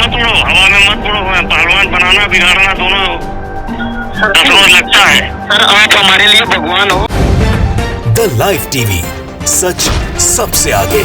मत उड़ो, हवा में मत उड़ो। पहलवान बनाना बिगाड़ना दोनों 10 रोज लगता है। सर आप हमारे लिए भगवान हो। द लाइव टीवी, सच सबसे आगे।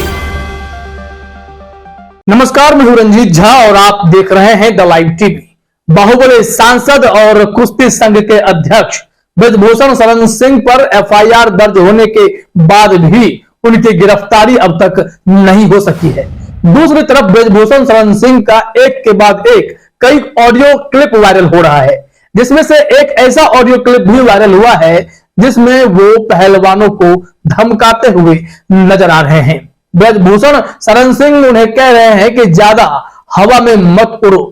नमस्कार, मैं हूं रंजीत झा और आप देख रहे हैं द लाइव टीवी। बाहुबली सांसद और कुश्ती संघ के अध्यक्ष ब्रजभूषण शरण सिंह पर एफआईआर दर्ज होने के बाद भी उनकी गिरफ्तारी अब तक नहीं हो सकी है। दूसरी तरफ ब्रजभूषण शरण सिंह का एक के बाद एक कई ऑडियो क्लिप वायरल हो रहा है, जिसमें से एक ऐसा ऑडियो क्लिप भी वायरल हुआ है जिसमें वो पहलवानों को धमकाते हुए नजर आ रहे हैं। ब्रजभूषण शरण सिंह उन्हें कह रहे हैं कि ज्यादा हवा में मत उड़ो,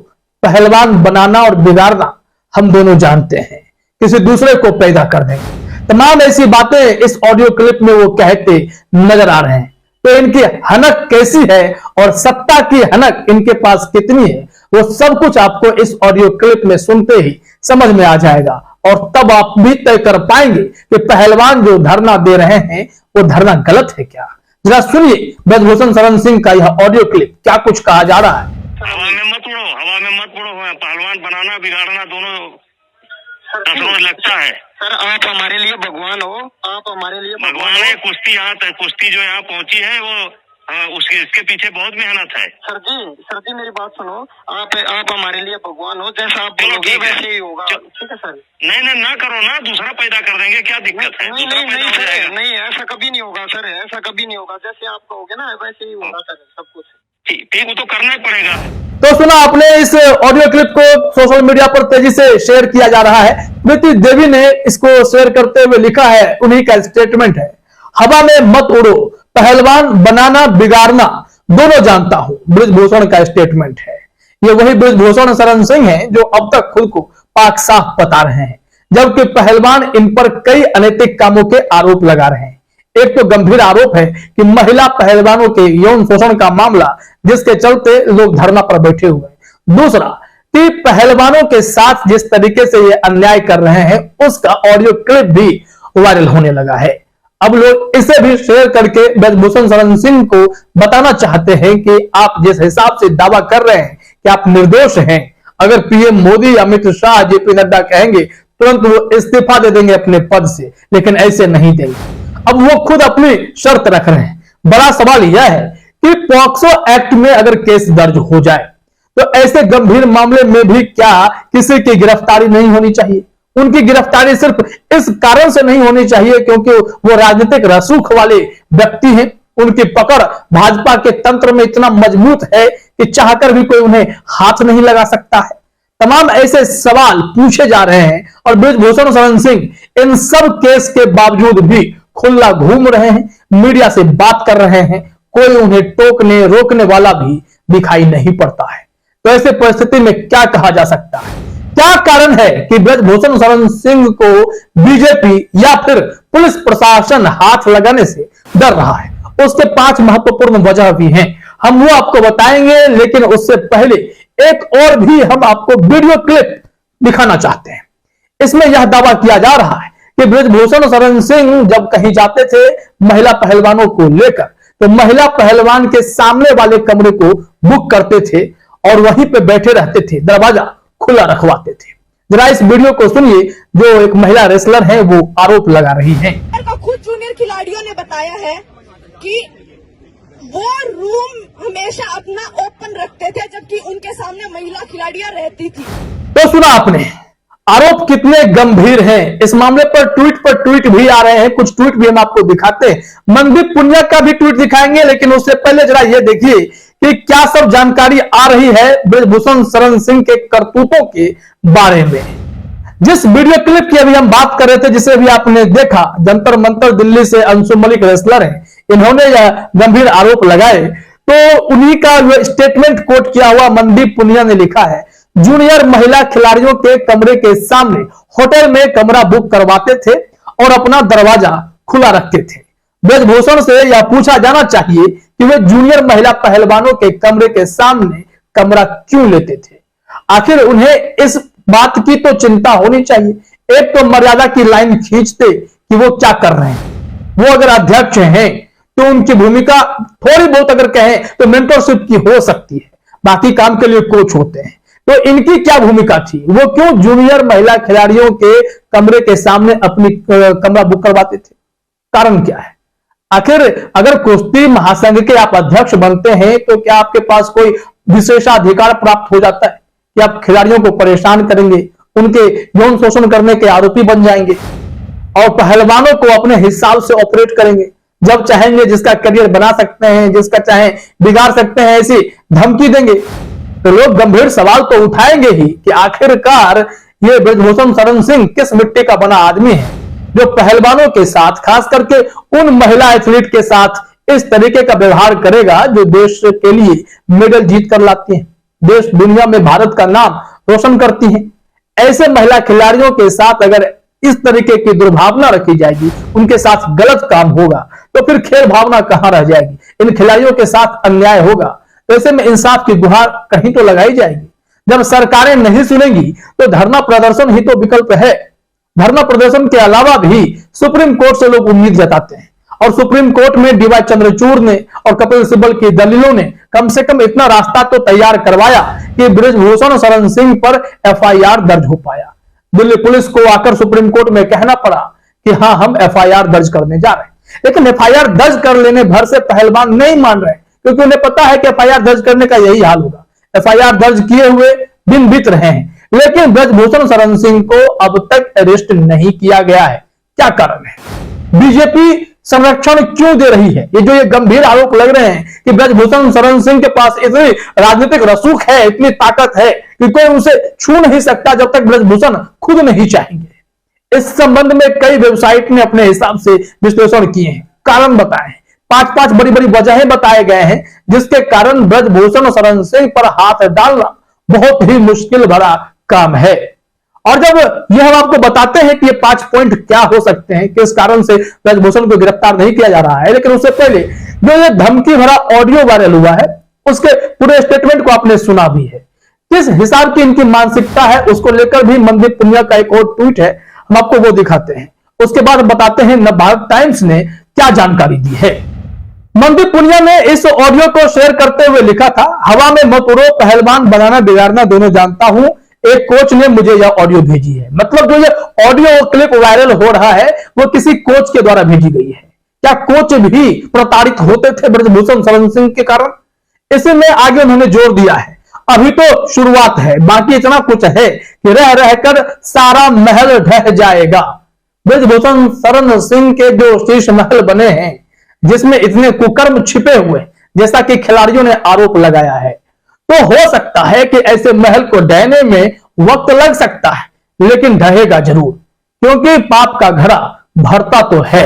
पहलवान बनाना और बिगाड़ना हम दोनों जानते हैं, किसी दूसरे को पैदा कर देंगे। तमाम ऐसी बातें इस ऑडियो क्लिप में वो कहते नजर आ रहे हैं। तो इनकी हनक कैसी है और सत्ता की हनक इनके पास कितनी है, वो सब कुछ आपको इस ऑडियो क्लिप में सुनते ही समझ में आ जाएगा और तब आप भी तय कर पाएंगे कि पहलवान जो धरना दे रहे हैं वो धरना गलत है क्या। जरा सुनिए ब्रजभूषण शरण सिंह का यह ऑडियो क्लिप, क्या कुछ कहा जा रहा है। हवा में मत उड़ो, हवा में मत उड़ो। पहलवान बनाना बिगाड़ना दोनों 10 रोज लगता है। सर आप हमारे लिए भगवान हो, आप हमारे लिए भगवान है। कुश्ती यहाँ तक, कुश्ती जो यहाँ पहुँची है वो इसके पीछे बहुत मेहनत है। सर जी मेरी बात सुनो, आप हमारे लिए भगवान हो। जैसा आप बोलोगे वैसे ही होगा। ठीक है सर। नहीं ना करो ना, दूसरा पैदा कर देंगे, क्या दिक्कत है। नहीं ऐसा कभी नहीं होगा सर, ऐसा कभी नहीं होगा। जैसे आप कहोगे ना वैसे ही होगा सर, सब कुछ ठीक वो तो करना ही पड़ेगा। तो सुना आपने, इस ऑडियो क्लिप को सोशल मीडिया पर तेजी से शेयर किया जा रहा है। प्रीति देवी ने इसको शेयर करते हुए लिखा है, उन्हीं का स्टेटमेंट है, हवा में मत उड़ो, पहलवान बनाना बिगाड़ना दोनों जानता हूं, ब्रजभूषण का स्टेटमेंट है। ये वही ब्रजभूषण शरण सिंह हैं जो अब तक खुद को पाक साफ बता रहे हैं, जबकि पहलवान इन पर कई अनैतिक कामों के आरोप लगा रहे हैं। एक तो गंभीर आरोप है कि महिला पहलवानों के यौन शोषण का मामला, जिसके चलते लोग धरना पर बैठे हुए। दूसरा कि पहलवानों के साथ जिस तरीके से ये अन्याय कर रहे हैं उसका ऑडियो क्लिप भी वायरल होने लगा है। अब लोग इसे भी शेयर करके ब्रजभूषण शरण सिंह को बताना चाहते हैं कि आप जिस हिसाब से दावा कर रहे हैं कि आप निर्दोष हैं, अगर पीएम मोदी, अमित शाह, जेपी नड्डा कहेंगे तुरंत वो इस्तीफा दे देंगे अपने पद से, लेकिन ऐसे नहीं देंगे। अब वो खुद अपनी शर्त रख रहे हैं। बड़ा सवाल यह है कि पॉक्सो एक्ट में अगर केस दर्ज हो जाए तो ऐसे गंभीर मामले में भी क्या किसी की गिरफ्तारी नहीं होनी चाहिए। उनकी गिरफ्तारी सिर्फ इस कारण से नहीं होनी चाहिए क्योंकि वो राजनीतिक रसूख वाले व्यक्ति हैं। उनकी पकड़ भाजपा के तंत्र में इतना मजबूत है कि चाहकर भी कोई उन्हें हाथ नहीं लगा सकता है। तमाम ऐसे सवाल पूछे जा रहे हैं और ब्रजभूषण शरण सिंह इन सब केस के बावजूद भी खुला घूम रहे हैं, मीडिया से बात कर रहे हैं, कोई उन्हें टोकने रोकने वाला भी दिखाई नहीं पड़ता है। तो ऐसे परिस्थिति में क्या कहा जा सकता है, क्या कारण है कि ब्रजभूषण शरण सिंह को बीजेपी या फिर पुलिस प्रशासन हाथ लगाने से डर रहा है। उसके 5 महत्वपूर्ण वजह भी हैं, हम वो आपको बताएंगे, लेकिन उससे पहले एक और भी हम आपको वीडियो क्लिप दिखाना चाहते हैं। इसमें यह दावा किया जा रहा है कि ब्रजभूषण शरण सिंह जब कहीं जाते थे महिला पहलवानों को लेकर, तो महिला पहलवान के सामने वाले कमरे को बुक करते थे और वहीं पे बैठे रहते थे, दरवाजा खुला रखवाते थे। जरा इस वीडियो को सुनिए, जो एक महिला रेसलर है वो आरोप लगा रही है। खुद जूनियर खिलाड़ियों ने बताया है कि वो रूम हमेशा अपना ओपन रखते थे जबकि उनके सामने महिला खिलाड़ियां रहती थी। तो सुना आपने, आरोप कितने गंभीर हैं। इस मामले पर ट्वीट भी आ रहे हैं, कुछ ट्वीट भी हम आपको दिखाते हैं। मनदीप पुनिया का भी ट्वीट दिखाएंगे, लेकिन उससे पहले जरा ये देखिए कि क्या सब जानकारी आ रही है ब्रजभूषण शरण सिंह के करतूतों के बारे में। जिस वीडियो क्लिप की अभी हम बात कर रहे थे, जिसे भी आपने देखा, जंतर मंतर दिल्ली से अंशु मलिक रेसलर है, इन्होंने यह गंभीर आरोप लगाए, तो उन्हीं का जो स्टेटमेंट कोट किया हुआ मनदीप पुनिया ने लिखा है, जूनियर महिला खिलाड़ियों के कमरे के सामने होटल में कमरा बुक करवाते थे और अपना दरवाजा खुला रखते थे। ब्रजभूषण से यह पूछा जाना चाहिए कि वे जूनियर महिला पहलवानों के कमरे के सामने कमरा क्यों लेते थे। आखिर उन्हें इस बात की तो चिंता होनी चाहिए। एक तो मर्यादा की लाइन खींचते कि वो क्या कर रहे हैं। वो अगर अध्यक्ष हैं तो उनकी भूमिका थोड़ी बहुत अगर कहें तो मेंटरशिप की हो सकती है, बाकी काम के लिए कोच होते हैं। तो इनकी क्या भूमिका थी, वो क्यों जूनियर महिला खिलाड़ियों के कमरे के सामने अपनी कमरा बुक करवाते थे, कारण क्या है? आखिर अगर कुश्ती महासंघ के आप अध्यक्ष बनते हैं तो क्या आपके पास कोई विशेषाधिकार प्राप्त हो जाता है कि आप खिलाड़ियों को परेशान करेंगे, उनके यौन शोषण करने के आरोपी बन जाएंगे और पहलवानों को अपने हिसाब से ऑपरेट करेंगे, जब चाहेंगे जिसका करियर बना सकते हैं, जिसका चाहे बिगाड़ सकते हैं, ऐसी धमकी देंगे? तो लोग गंभीर सवाल तो उठाएंगे ही कि आखिरकार ये ब्रजभूषण शरण सिंह किस मिट्टी का बना आदमी है जो पहलवानों के साथ, खास करके उन महिला एथलीट के साथ इस तरीके का व्यवहार करेगा जो देश के लिए मेडल जीत कर लाती हैं, देश दुनिया में भारत का नाम रोशन करती हैं। ऐसे महिला खिलाड़ियों के साथ अगर इस तरीके की दुर्भावना रखी जाएगी, उनके साथ गलत काम होगा, तो फिर खेल भावना कहां रह जाएगी? इन खिलाड़ियों के साथ अन्याय होगा, तो ऐसे में इंसाफ की गुहार कहीं तो लगाई जाएगी। जब सरकारें नहीं सुनेंगी तो धरना प्रदर्शन ही तो विकल्प है। धरना प्रदर्शन के अलावा भी सुप्रीम कोर्ट से लोग उम्मीद जताते हैं और सुप्रीम कोर्ट में डीवाई चंद्रचूड़ ने और कपिल सिब्बल की दलीलों ने कम से कम इतना रास्ता तो तैयार करवाया कि ब्रजभूषण शरण सिंह पर एफआईआर दर्ज हो पाया। दिल्ली पुलिस को आकर सुप्रीम कोर्ट में कहना पड़ा कि हाँ, हम एफआईआर दर्ज करने जा रहे हैं, लेकिन एफआईआर दर्ज कर लेने भर से पहलवान नहीं मान रहे, क्योंकि उन्हें पता है कि एफआईआर दर्ज करने का यही हाल होगा। एफआईआर दर्ज किए हुए दिन बीत रहे हैं, लेकिन ब्रजभूषण शरण सिंह को अब तक अरेस्ट नहीं किया गया है। क्या कारण है? बीजेपी संरक्षण क्यों दे रही है? ये गंभीर आरोप लग रहे हैं कि ब्रजभूषण शरण सिंह के पास इतनी राजनीतिक रसूख है, इतनी ताकत है कि कोई उसे छू नहीं सकता जब तक ब्रजभूषण खुद नहीं चाहेंगे। इस संबंध में कई वेबसाइट ने अपने हिसाब से विश्लेषण किए हैं, कारण बताए हैं, 5 बड़ी बड़ी वजहें बताए गए हैं जिसके कारण ब्रजभूषण शरण सिंह पर हाथ डालना बहुत ही मुश्किल भरा काम है। और जब यह हम आपको बताते हैं कि ये 5 पॉइंट क्या हो सकते हैं, किस कारण से ब्रजभूषण को गिरफ्तार नहीं किया जा रहा है, लेकिन उससे पहले जो ये धमकी भरा ऑडियो वायरल हुआ है उसके पूरे स्टेटमेंट को आपने सुना भी है। किस हिसाब की इनकी मानसिकता है उसको लेकर भी मनदीप पुनिया का एक और ट्वीट है, हम आपको वो दिखाते हैं। उसके बाद बताते हैं नवभारत टाइम्स ने क्या जानकारी दी है। मनदीप पुनिया ने इस ऑडियो को शेयर करते हुए लिखा था, हवा में मत उड़ो, पहलवान बनाना बिगाड़ना दोनों जानता हूं, एक कोच ने मुझे यह ऑडियो भेजी है। मतलब जो ये ऑडियो क्लिप वायरल हो रहा है वो किसी कोच के द्वारा भेजी गई है। क्या कोच भी प्रताड़ित होते थे ब्रजभूषण शरण सिंह के कारण? इसी में आगे उन्होंने जोर दिया है, अभी तो शुरुआत है, बाकी इतना कुछ है कि रह रहकर सारा महल ढह जाएगा। ब्रजभूषण शरण सिंह के जो शीश महल बने हैं जिसमें इतने कुकर्म छिपे हुए, जैसा कि खिलाड़ियों ने आरोप लगाया है, तो हो सकता है कि ऐसे महल को ढहने में वक्त लग सकता है, लेकिन ढहेगा जरूर, क्योंकि पाप का घड़ा भरता तो है।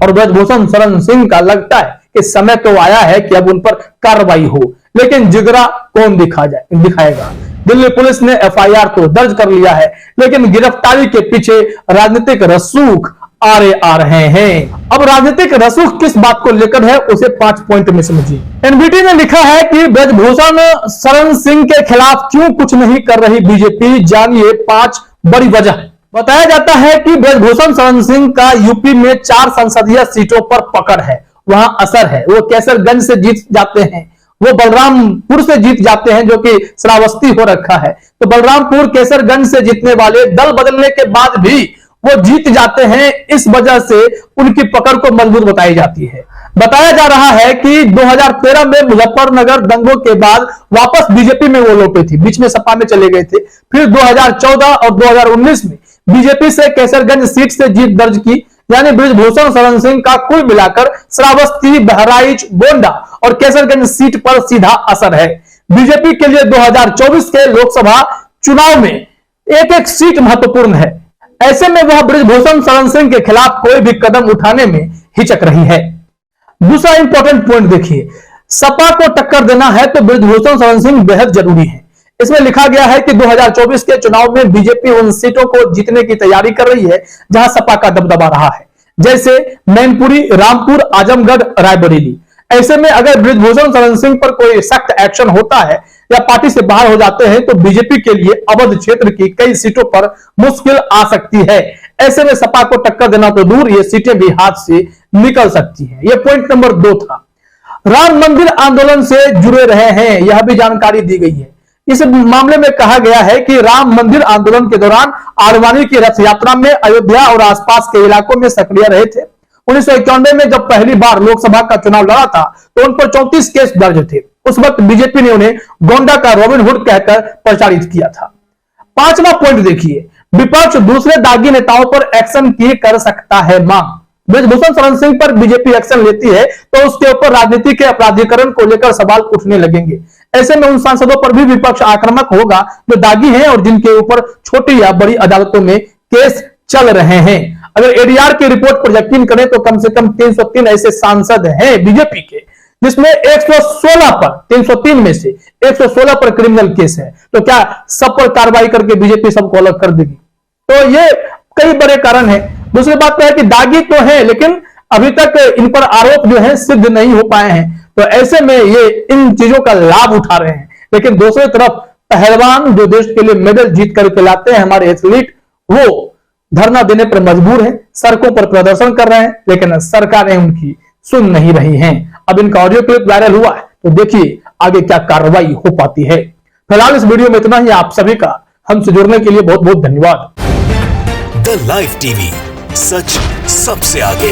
और ब्रजभूषण शरण सिंह का लगता है कि समय तो आया है कि अब उन पर कार्रवाई हो, लेकिन जिगरा कौन दिखाएगा? दिल्ली पुलिस ने एफआईआर तो दर्ज कर लिया है, लेकिन गिरफ्तारी के पीछे राजनीतिक रसूख आरे आ रहे हैं। अब राजनीतिक रसूख किस बात को लेकर है उसे 5 पॉइंट में समझिए। एनबीटी ने लिखा है कि ब्रजभूषण शरण सिंह के खिलाफ क्यों कुछ नहीं कर रही बीजेपी, जानिए 5 बड़ी वजह। बताया जाता है कि ब्रजभूषण शरण सिंह का यूपी में 4 संसदीय सीटों पर पकड़ है, वहां असर है। वो कैसरगंज से जीत जाते हैं, वो बलरामपुर से जीत जाते हैं जो कि श्रावस्ती हो रखा है, तो बलरामपुर कैसरगंज से जीतने वाले दल बदलने के बाद भी वो जीत जाते हैं। इस वजह से उनकी पकड़ को मजबूत बताई जाती है। बताया जा रहा है कि 2013 में मुजफ्फरनगर दंगों के बाद वापस बीजेपी में वो लौटे थे, बीच में सपा में चले गए थे। फिर 2014 और 2019 में बीजेपी से कैसरगंज सीट से जीत दर्ज की, यानी ब्रजभूषण शरण सिंह का कुल मिलाकर श्रावस्ती, बहराइच, गोंडा और कैसरगंज सीट पर सीधा असर है। बीजेपी के लिए 2024 के लोकसभा चुनाव में एक सीट महत्वपूर्ण है। ऐसे में वह ब्रजभूषण शरण सिंह के खिलाफ कोई भी कदम उठाने में हिचक रही है। दूसरा इंपॉर्टेंट पॉइंट देखिए, सपा को टक्कर देना है तो ब्रजभूषण शरण सिंह बेहद जरूरी है। इसमें लिखा गया है कि 2024 के चुनाव में बीजेपी उन सीटों को जीतने की तैयारी कर रही है जहां सपा का दबदबा रहा है, जैसे मैनपुरी, रामपुर, आजमगढ़, रायबरेली। ऐसे में अगर ब्रजभूषण शरण सिंह पर कोई सख्त एक्शन होता है या पार्टी से बाहर हो जाते हैं तो बीजेपी के लिए अवध क्षेत्र की कई सीटों पर मुश्किल आ सकती है। ऐसे में सपा को टक्कर देना तो दूर, ये सीटें भी हाथ से निकल सकती हैं। यह पॉइंट नंबर 2 था। राम मंदिर आंदोलन से जुड़े रहे हैं, यह भी जानकारी दी गई है। इस मामले में कहा गया है कि राम मंदिर आंदोलन के दौरान आडवाणी की रथ यात्रा में अयोध्या और आसपास के इलाकों में सक्रिय रहे थे। 1991 में जब पहली बार लोकसभा का चुनाव लड़ा था तो उन पर 34 केस दर्ज थे। उस वक्त बीजेपी ने उन्हें गोंडा का रॉबिन हुड कहकर प्रचारित किया था। पांचवा पॉइंट देखिए, विपक्ष दूसरे दागी नेताओं पर एक्शन की कर सकता है मांग। ब्रजभूषण शरण सिंह पर बीजेपी एक्शन लेती है तो उसके ऊपर राजनीति के अपराधीकरण को लेकर सवाल उठने लगेंगे। ऐसे में उन सांसदों पर भी विपक्ष आक्रामक होगा जो दागी हैं और जिनके ऊपर छोटी या बड़ी अदालतों में केस चल रहे हैं। अगर एडीआर की रिपोर्ट पर यकीन करें तो कम से कम 303 ऐसे सांसद हैं बीजेपी के, जिसमें 116 पर 303 में से 116 पर क्रिमिनल केस है। तो क्या सब पर कार्रवाई करके बीजेपी सबको अलग कर देगी? तो ये कई बड़े कारण है। दूसरी बात तो है कि दागी तो है लेकिन अभी तक इन पर आरोप जो है सिद्ध नहीं हो पाए हैं, तो ऐसे में ये इन चीजों का लाभ उठा रहे हैं। लेकिन दूसरी तरफ पहलवान जो देश के लिए मेडल जीत करके लाते हैं, हमारे एथलीट, वो धरना देने पर मजबूर है, सड़कों पर प्रदर्शन कर रहे हैं, लेकिन सरकारें उनकी सुन नहीं रही हैं। अब इनका ऑडियो क्लिप वायरल हुआ है तो देखिए आगे क्या कार्रवाई हो पाती है। फिलहाल इस वीडियो में इतना ही। आप सभी का हमसे जुड़ने के लिए बहुत बहुत धन्यवाद। द लाइव टीवी, सच सबसे आगे।